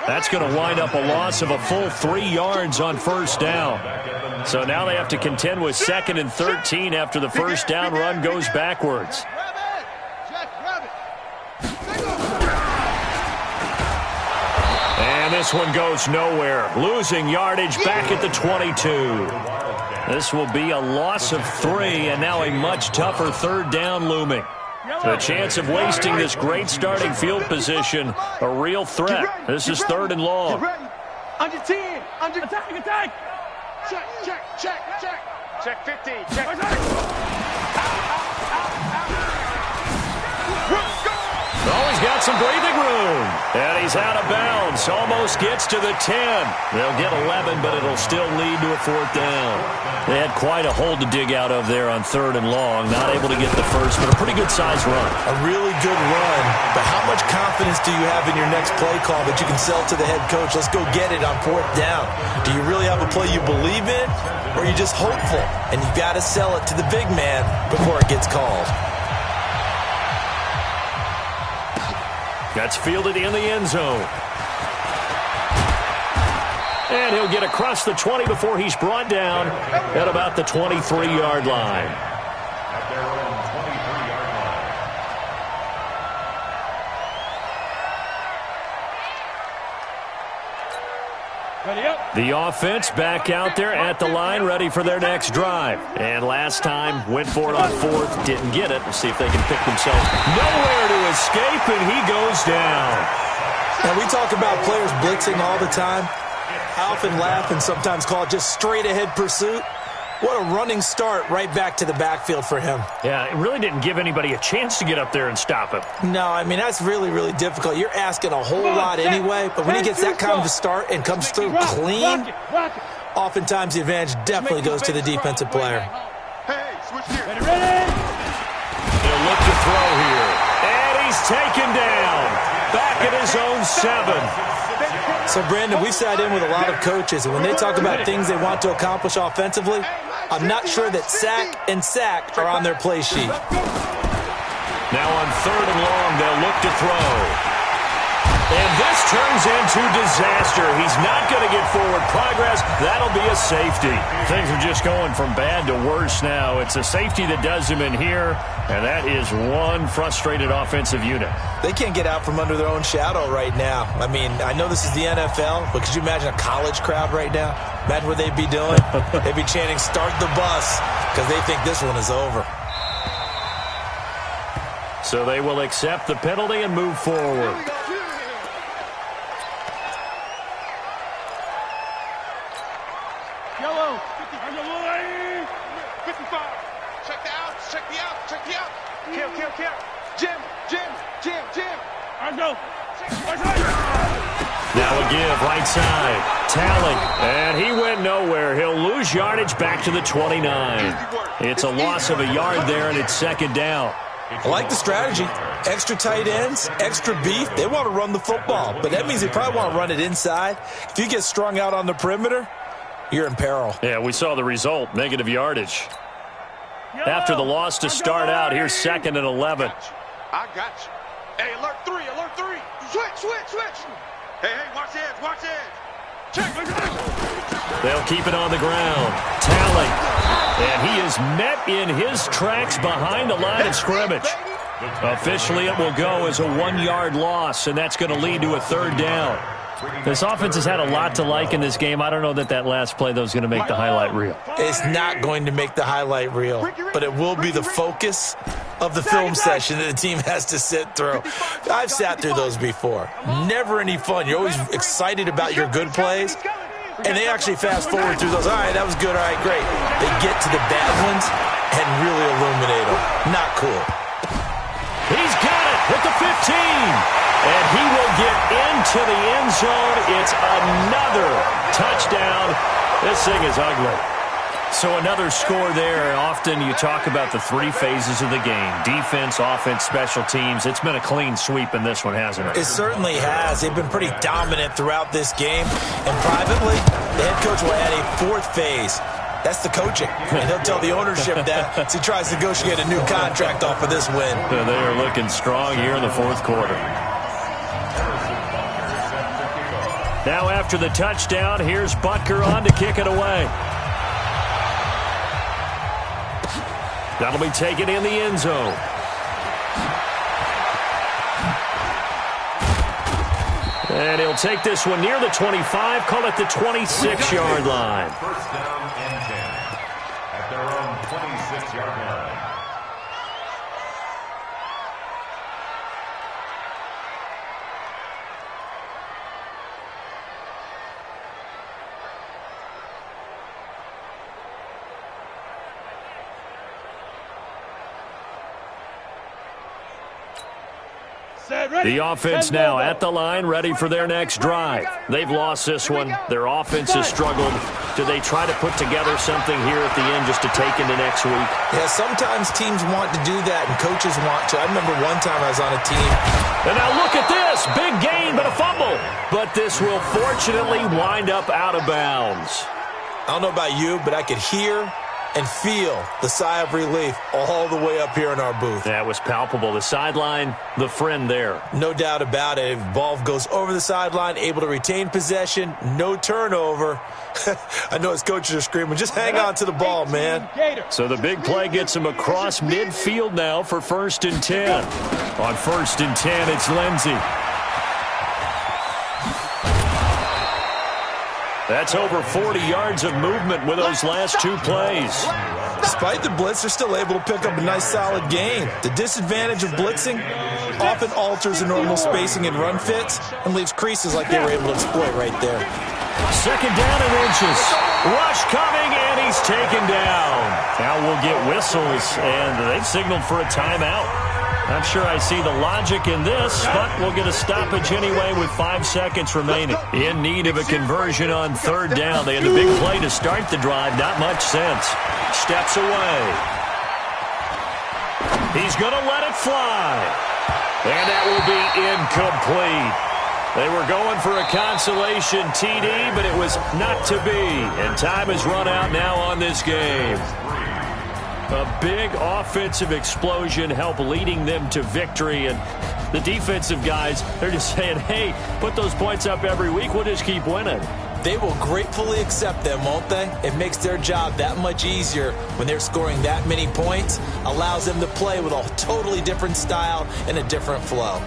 That's going to wind up a loss of a full 3 yards on first down. So now they have to contend with 2nd and 13 after the first down run goes backwards. And this one goes nowhere. Losing yardage back at the 22. This will be a loss of 3, and now a much tougher third down looming. The chance of wasting this great starting field position, a real threat. This is 3rd and long. Under 10. Attack. Check 15. Check. Oh, he's got some breathing room. And he's out of bounds. Almost gets to the 10. They'll get 11, but it'll still lead to a 4th down. They had quite a hole to dig out of there on 3rd and long. Not able to get the first, but a pretty good-sized run. A really good run, but how much confidence do you have in your next play call that you can sell to the head coach? Let's go get it on 4th down. Do you really have a play you believe in, or are you just hopeful? And you got to sell it to the big man before it gets called. That's fielded in the end zone. And he'll get across the 20 before he's brought down at about the 23-yard line. At their own 23-yard line. Ready up. The offense back out there at the line, ready for their next drive. And last time, went for it on 4th, didn't get it. We'll see if they can pick themselves. Nowhere to escape, and he goes down. Now, we talk about players blitzing all the time. I often laugh and sometimes call it just straight-ahead pursuit. What a running start right back to the backfield for him. Yeah, it really didn't give anybody a chance to get up there and stop him. No, I mean, that's really, really difficult. You're asking a whole lot anyway, but when he gets that kind of a start and comes through clean, oftentimes the advantage definitely goes to the defensive player. Hey, switch here. He'll look to throw here. And he's taken down. Back at his own 7. So, Brandon, we've sat in with a lot of coaches, and when they talk about things they want to accomplish offensively, I'm not sure that sack and sack are on their play sheet. Now on 3rd and long, they'll look to throw. And this turns into disaster. He's not going to get forward progress. That'll be a safety. Things are just going from bad to worse now. It's a safety that does him in here, and that is one frustrated offensive unit. They can't get out from under their own shadow right now. I mean, I know this is the NFL, but could you imagine a college crowd right now? Imagine what they'd be doing. They'd be chanting, "Start the bus," because they think this one is over. So they will accept the penalty and move forward. Yellow. 55. Check the outs. Check the outs. Check the outs. Kill. Jim. I go. Now a give, right side. Tally. And he went nowhere. He'll lose yardage back to the 29. It's a loss of a yard there, and it's 2nd down. I like the strategy. Extra tight ends, extra beef. They want to run the football, but that means they probably want to run it inside. If you get strung out on the perimeter, you're in peril. Yeah, we saw the result, negative yardage. After the loss to start out, here's 2nd and 11. I got you. Hey, alert 3. Switch. Hey, watch the edge. Check. They'll keep it on the ground. Tally. And he is met in his tracks behind the line of scrimmage. Officially, it will go as a 1-yard loss, and that's going to lead to a 3rd down. This offense has had a lot to like in this game. I don't know that last play, though, is going to make the highlight reel. It's not going to make the highlight reel, but it will be the focus of the film session that the team has to sit through. I've sat through those before. Never any fun. You're always excited about your good plays, and they actually fast forward through those. All right, that was good. All right, great. They get to the bad ones and really illuminate them. Not cool. He's got it with the 15. And he will get into the end zone. It's another touchdown. This thing is ugly. So another score there. Often you talk about the 3 phases of the game. Defense, offense, special teams. It's been a clean sweep in this one, hasn't it? It certainly has. They've been pretty dominant throughout this game. And privately, the head coach will add a 4th phase. That's the coaching. And he'll tell the ownership that as he tries to negotiate a new contract off of this win. They are looking strong here in the 4th quarter. Now after the touchdown, here's Butker on to kick it away. That'll be taken in the end zone. And he'll take this one near the 25, call it the 26-yard line. First down and 10 at their own 26-yard line. The offense now at the line, ready for their next drive. They've lost this one. Their offense has struggled. Do they try to put together something here at the end just to take into next week? Yeah, sometimes teams want to do that and coaches want to. I remember one time I was on a team. And now look at this. Big gain, but a fumble. But this will fortunately wind up out of bounds. I don't know about you, but I could hear and feel the sigh of relief all the way up here in our booth. That was palpable. The sideline, the friend there. No doubt about it. If ball goes over the sideline, able to retain possession, no turnover. I know his coaches are screaming, just hang on to the ball, man. So the big play gets him across midfield now for 1st and 10. On 1st and 10, it's Lindsey. That's over 40 yards of movement with those last 2 plays. Despite the blitz, they're still able to pick up a nice solid gain. The disadvantage of blitzing often alters the normal spacing and run fits and leaves creases like they were able to exploit right there. 2nd down and inches. Rush coming, and he's taken down. Now we'll get whistles, and they've signaled for a timeout. Not sure I see the logic in this, but we'll get a stoppage anyway with 5 seconds remaining. In need of a conversion on third down. They had a big play to start the drive. Not much sense. Steps away. He's going to let it fly. And that will be incomplete. They were going for a consolation TD, but it was not to be. And time has run out now on this game. A big offensive explosion helped leading them to victory. And the defensive guys, they're just saying, hey, put those points up every week. We'll just keep winning. They will gratefully accept them, won't they? It makes their job that much easier when they're scoring that many points. Allows them to play with a totally different style and a different flow.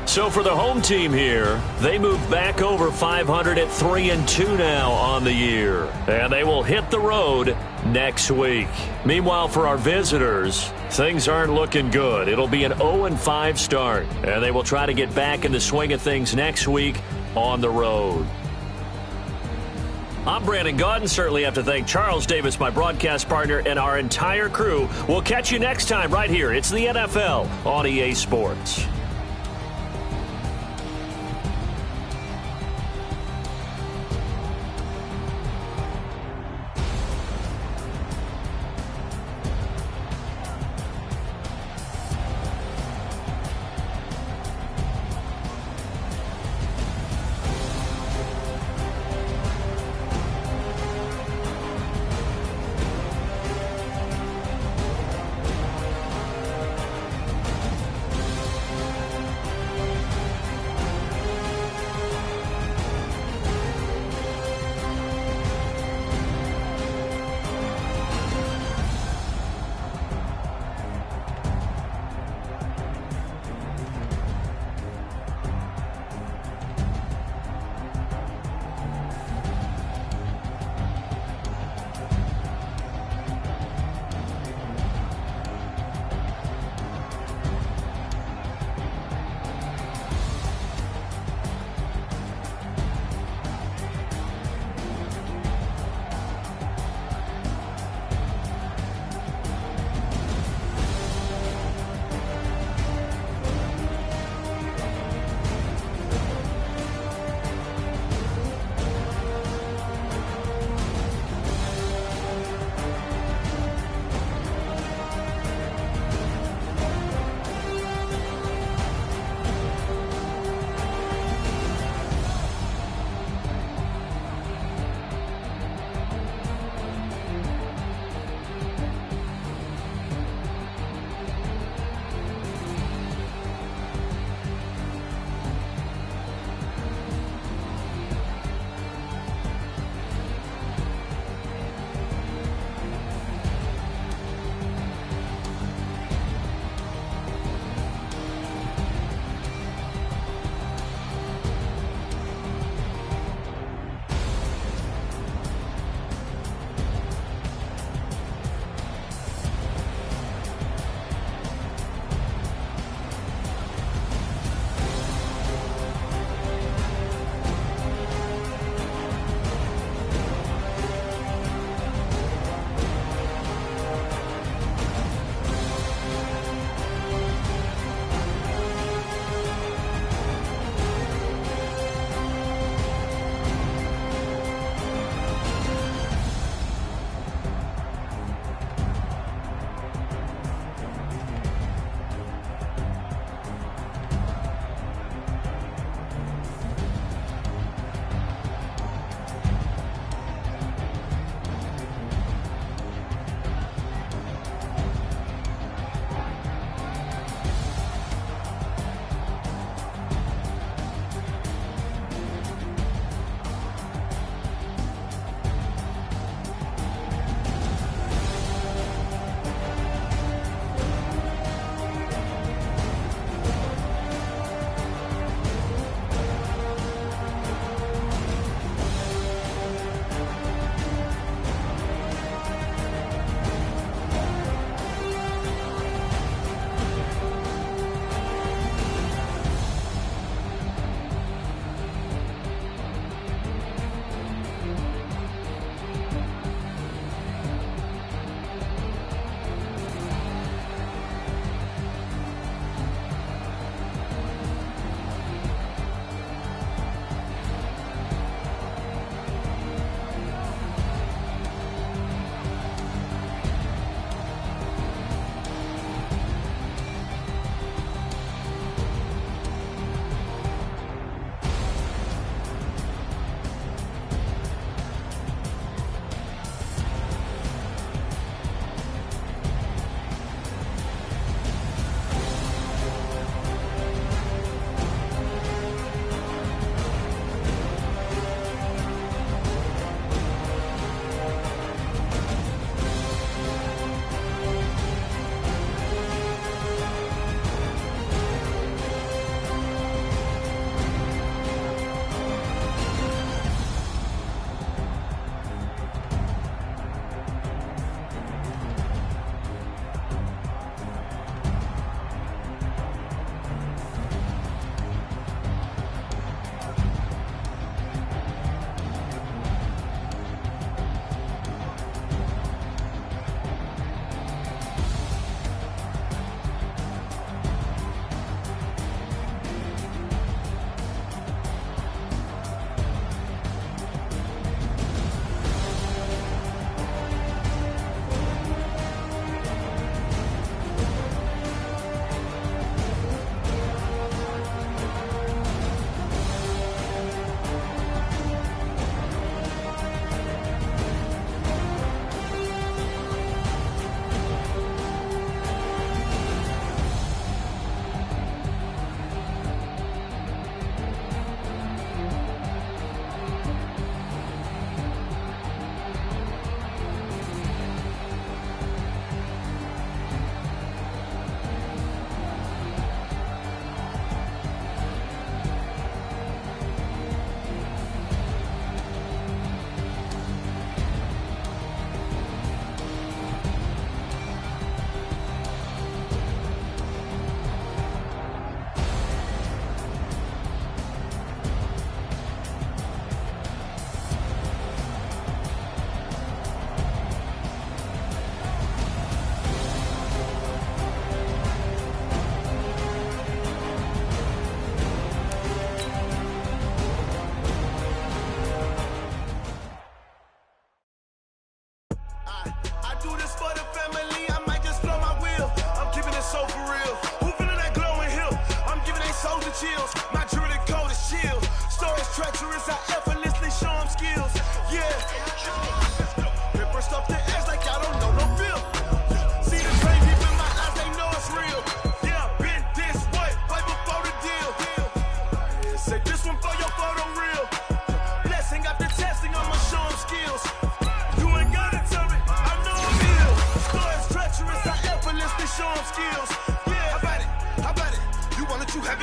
So for the home team here, they move back over 500 at 3-2 now on the year. And they will hit the road next week. Meanwhile, for our visitors, things aren't looking good. It'll be an 0-5 start. And they will try to get back in the swing of things next week on the road. I'm Brandon Gaudin. Certainly have to thank Charles Davis, my broadcast partner, and our entire crew. We'll catch you next time right here. It's the NFL on EA Sports.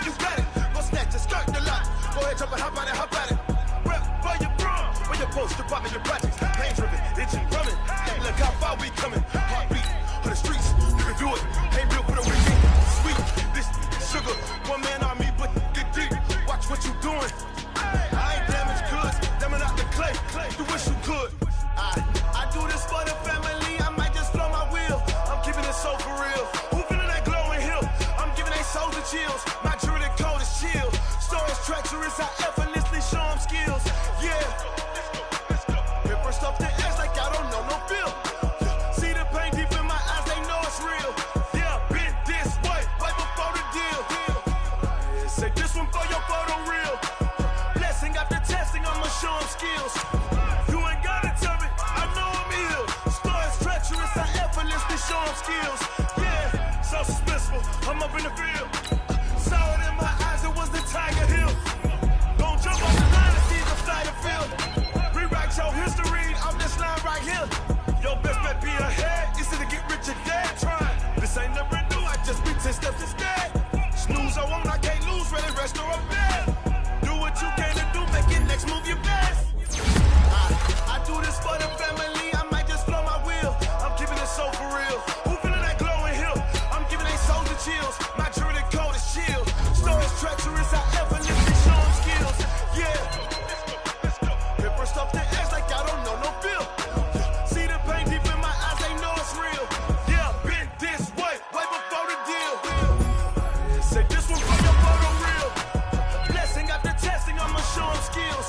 you got it. Go snatch it, skirt the lot. Go ahead, jump it, hop on it, hop on it. Rep for your bra, for your post, your poppin', your projects. Pain driven, itching, running. Look how far we coming. Heartbeat on the streets, you can do it. Ain't built for the weekend. Sweet, this sugar, one man army, but get deep. Watch what you doing. I ain't damaged goods, damn it out the clay. You wish you could. I do this for the family. I might just blow my wheel. I'm keeping it so for real. Who feeling that glowing hill? I'm giving they souls the chills. My jewelry code is chill. Stories treacherous, I effortlessly show them skills. Yeah. Hit first off the edge like I don't know no feel. See the pain deep in my eyes, they know it's real. Yeah, been this way, right before the deal. Say this one for your photo reel. Blessing after testing, I'ma show them skills. You ain't gotta tell me, I know I'm ill. Stories treacherous, I effortlessly show them skills. Yeah, so suspenseful, I'm up in the field. Saw it in my eyes, it was the Tiger Hill. Don't jump off the line and see the flight of field. Rewrite your history on this line right here. Your best bet be ahead, it's to get rich or dead trying. This ain't never new, I just be 10 steps instead. Snooze, I won't, I can't lose, ready, rest or I'm dead. Do what you can to do, make it next move your best. I do this for the family, I might just blow my wheel. I'm keeping it so for real. Who feeling that glowing hill? I'm giving they souls the chills. My jewelry code is chill. Stories treacherous, I effortlessly show them skills. Yeah. Hit first off the edge like I don't know no feel. See the pain deep in my eyes, they know it's real. Yeah, been this way, way before the deal. Say this one for your photo reel. Blessing after testing, I'ma show them skills.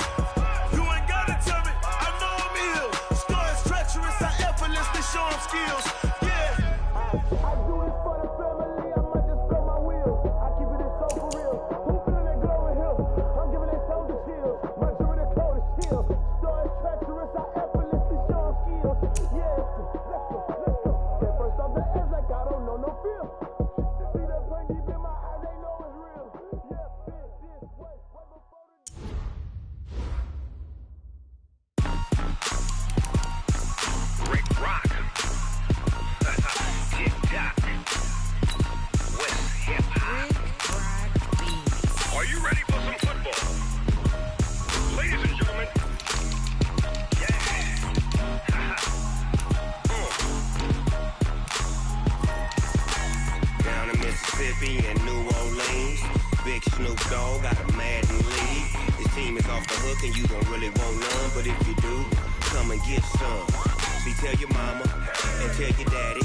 You ain't gotta tell me, I know I'm ill. Stories treacherous, I effortlessly show them skills. Yeah. I do this for the family, I might just blow my wheel. I keep it so for real. Who feeling that glowing hill? I'm giving they souls the chills. My jewelry code is chill. Stories treacherous, I effortlessly show them skills. Yeah, let's go. Get first off the edge like I don't know no feel. See that pain deep in my eyes, they know it's real. Yeah, been this way, way before the Rick Rock. TikTok. West Hip Hop. Are you ready for some football? Ladies and gentlemen. Yeah. Down in Mississippi and New Orleans, Big Snoop Dogg got a Madden league. His team is off the hook and you don't really want none, but if you do, come and get some. See, tell your mama and tell your daddy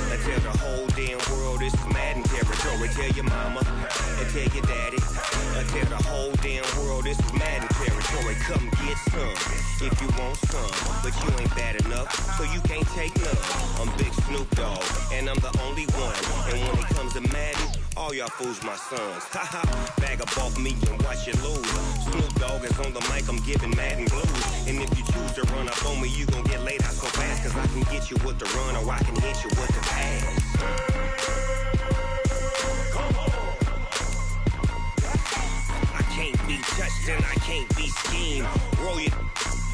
and tell the whole damn world this is Madden territory. Tell your mama and tell your daddy and tell the whole damn world this is Madden territory. Come get some if you want some, but you ain't bad enough, so you can't take none. I'm Big Snoop Dogg and I'm the only one, and when it comes to Madden, all y'all fools my sons. Haha, bag up off me and watch you lose. Snoop Dogg is on the mic, I'm giving Madden blues. And if you choose to run up on me, you gon' get laid out so fast, cause I can get you with the run or I can hit you with the pass. I can't be touched and I can't be schemed. Roll you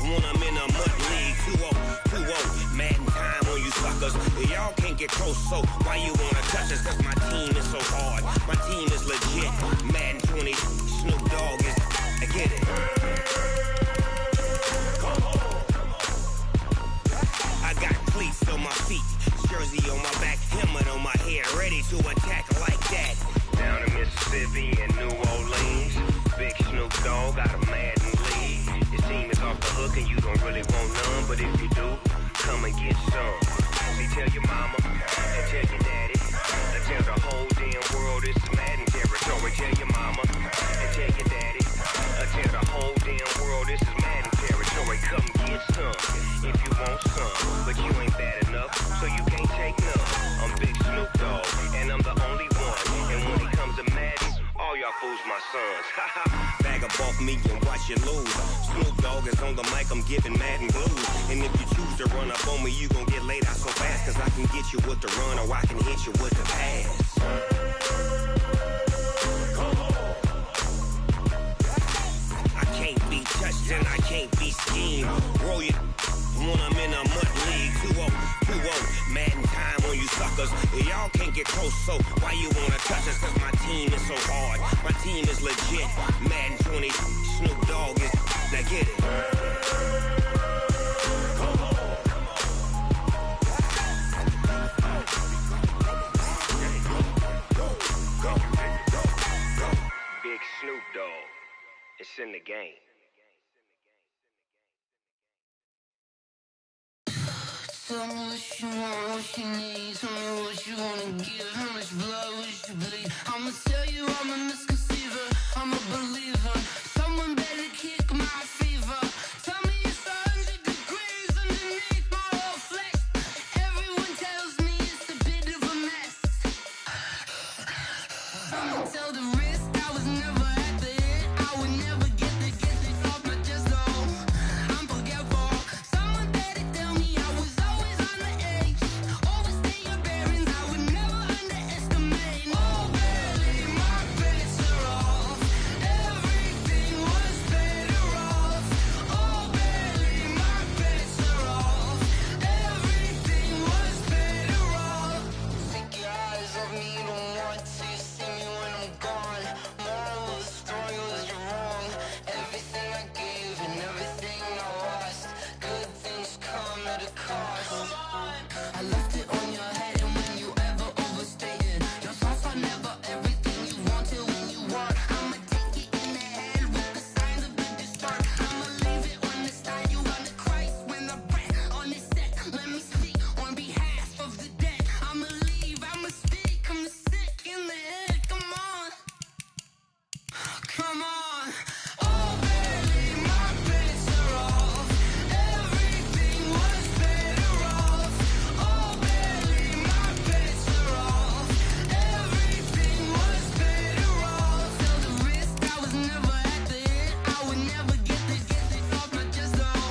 when I'm in a mud league. 2-0, Madden time on you suckers. Y'all can't get close, so why you wanna touch us? Cause my team is so hard, my team is legit. Madden 20, Snoop Dogg is, I get it. I got cleats on my feet, jersey on my back, helmet on my head, ready to attack like that. Down in Mississippi and New Orleans, Big Snoop Dogg got a Madden league. His team is off the hook and you don't really want none, but if you do, come and get some. See, tell your mama and tell your daddy and tell the whole damn world this is Madden territory. Tell your mama and tell your daddy and tell the whole damn world this is Madden territory. Come get some if you want some, but you ain't bad enough, so you can't take none. I'm Big Snoop Dogg and I'm the only one, and when it comes to Madden, all y'all fools my sons. Bag up off me and watch you lose. Snoop Dogg is on the mic, I'm giving Madden blues. And if you choose to run up on me, you gon' get laid out so fast, cause I can get you with the run or I can hit you with the pass. I can't be touched and I can't be schemed. Roll you when I'm in a mud league. 2-0, Madden time on you suckers. Y'all can't get close, so why you wanna touch us? Cause my team team is so hard. My team is legit. Madden 20, Snoop Dogg is. Now get it. Big Snoop Dogg. It's in the game. Tell me what you want, what you need. Tell me what you wanna give. How much blood would you bleed? I'ma tell you I'm a misconceiver. I'm a believer. Someone better kick my fever. Tell me it's 100 degrees underneath my whole flesh. Everyone tells me it's a bit of a mess. I'ma tell the risk I was never at the end. I would never get it off my chest though. I'm forgetful. Someone better tell me I was always on the edge. Overstay your bearings, I would never underestimate. Oh, barely, my bets are off. Everything was better off. Oh, barely, my bets are off. Everything was better off. Take your eyes off me, you don't want to see me when I'm gone. Moral of the story was you're wrong. Everything I gave and everything I lost. Good things come at a cost. I left it on your head, and when you ever overstated, your thoughts are never everything you wanted when you want. I'ma take it in the head with the signs of the distort. I'ma leave it on the side. You on the Christ when I breath on this set. Let me speak on behalf of the dead. I'ma leave, I'ma speak. I'm sick in the head. Come on, come on. Oh, barely, my bets are off. Everything was better off. Oh, barely, my bets are off. Everything was better off. Tell the risk I was never at the end. I would never get it off my chest though.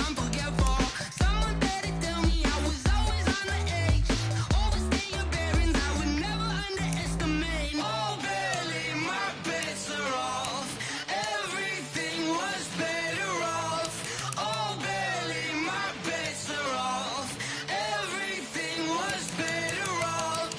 I'm forgetful. Someone better tell me I was always on the edge. Overstay your bearings, I would never underestimate. Oh, barely, my bets are off. Everything was better off. Oh, barely, my bets are off. Everything was better off.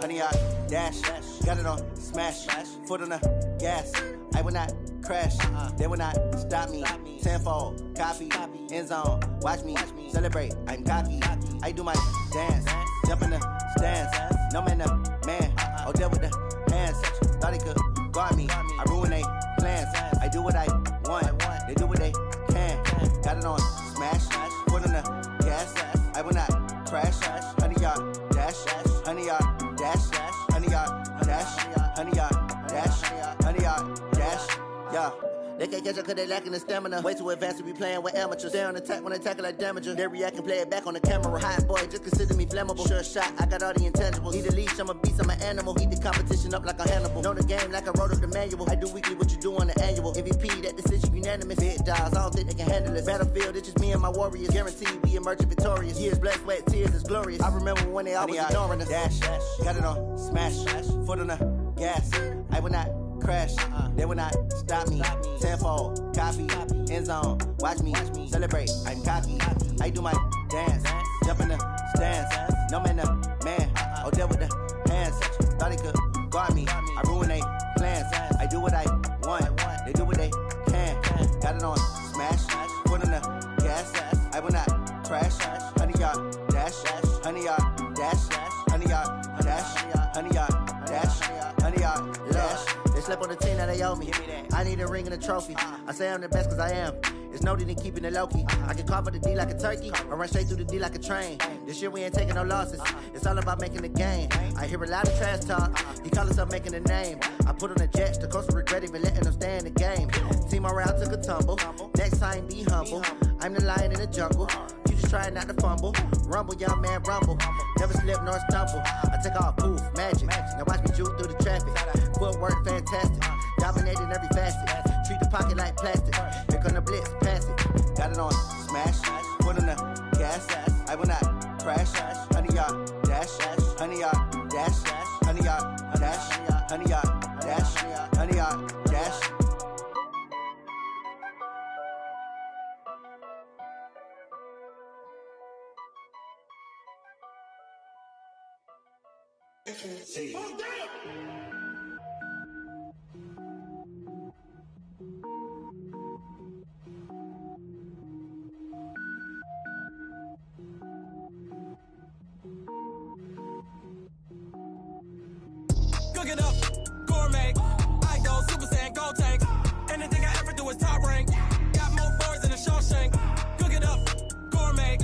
Honey, I dash, got it on smash, foot on the gas. I will not crash, they will not stop me. Tenfold, copy, end zone, watch me celebrate. I'm cocky, I do my dance, jump in the stands. No man, the man, oh, deal with the hands. Thought he could guard me, I ruin they plans. I do what I want, they do what they can. Got it on smash, foot on the gas. I will not crash, honey, y'all dash, honey, y'all dash, honey, y'all dash, honey, y'all dash, honey, y'all dash, yeah. They can't catch up cause they lacking the stamina. Way too advanced to be playing with amateurs. Stay on attack when I tackle like damager. They react and play it back on the camera. Hot boy, just consider me flammable. Sure shot, I got all the intangibles. Need a leash, I'm a beast, I'm an animal. Heat the competition up like a Hannibal. Know the game like I wrote up the manual. I do weekly what you do on the annual. MVP, that decision unanimous. Big dogs, I don't think they can handle this. Battlefield, it's just me and my warriors. Guaranteed we emerging victorious. Years, blood, sweat, tears, it's glorious. I remember when they always ignoring us. Dash, got it on smash, foot on the gas. I will not crash, they will not stop me. Tenfold, copy, end zone, watch me celebrate. I'm cocky, I do my dance, jump in the stands. No man, the man, oh, deal with the hands. Thought he could guard me, I ruin they plans. I do what I want, they do what they can. Got it on smash, foot on the gas. I will not crash, honey, y'all dash, honey, y'all dash, honey, y'all dash, honey, y'all dash, honey, y'all dash. They slept on the team that they owe me. I need a ring and a trophy. I say I'm the best cause I am. It's no need in keeping it low-key. I can carve up the D like a turkey or run straight through the D like a train. This year we ain't taking no losses. It's all about making the game. I hear a lot of trash talk. He call himself making a name. I put on the jets. The coach will regret even letting them stay in the game. Team morale took a tumble. Next time be humble. I'm the lion in the jungle. You just trying not to fumble. Rumble, young man, rumble. Never slip nor stumble. I take off, poof, magic. Now watch me juke through the traffic. Footwork fantastic. Dominating every facet. Treat the pocket like plastic. Here come the blitz, pass it. Got it on smash, foot on the gas. I will not crash. Honey, y'all dash, honey, y'all dash, honey, y'all dash, honey, y'all Records. Cook it up, gourmet. I go Super Saiyan, gold tank. Anything I ever do is top rank. Got more boys than a Shawshank. Cook it up, gourmet.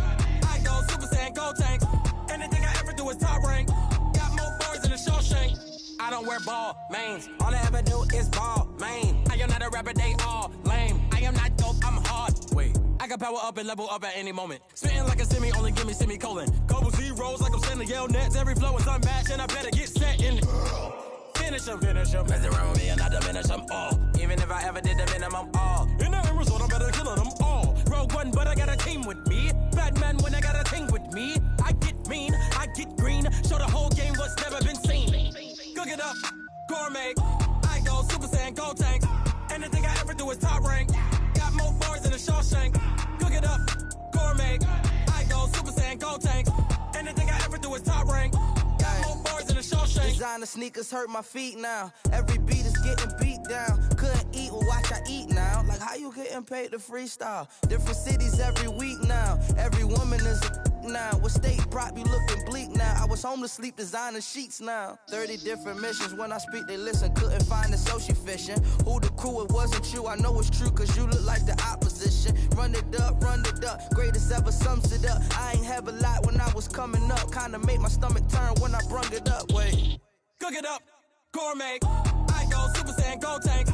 I go Super Saiyan, gold tank. Anything I ever do is top rank. Got more boys than a Shawshank. I don't wear ball mains. All I ever do is ball main. I am not a rapper, they all lame. I am not dope, I'm hard. Wait, I can power up and level up at any moment. Spitting like a semi, only give me semicolon. Couple zeros like I'm sending yell nets. Every flow is unmatched and I better get set in. Finish them. Mess around with me and I diminish them all. Even if I ever did the minimum all. In the end result, I better kill them all. Rogue One, but I got a team with me. Batman when I got a team with me. I get mean, I get green. Show the whole game what's never been seen. Cook it up, gourmet. I go Super Saiyan, gold tank. Anything I ever do is top rank. Got more bars than a Shawshank. Cook it up, gourmet. I go Super Saiyan, gold tank. Anything I ever do is top rank. Got more bars than a Shawshank. Designer sneakers hurt my feet now. Every beat is getting beat down. Couldn't eat, well watch I eat now. Like how you getting paid to freestyle? Different cities every week now. Every woman is a now. What state prop you looking bleak now? I was home to sleep designer sheets now. 30 different missions. When I speak they listen. Couldn't find it so she fishing. Who the crew? It wasn't you. I know it's true cause you look like the opposition. Run it up, greatest ever sums it up. I ain't have a lot when I was coming up. Kinda made my stomach turn when I brung it up. Wait. Cook it up, gourmet. I go Super Saiyan, gold tank.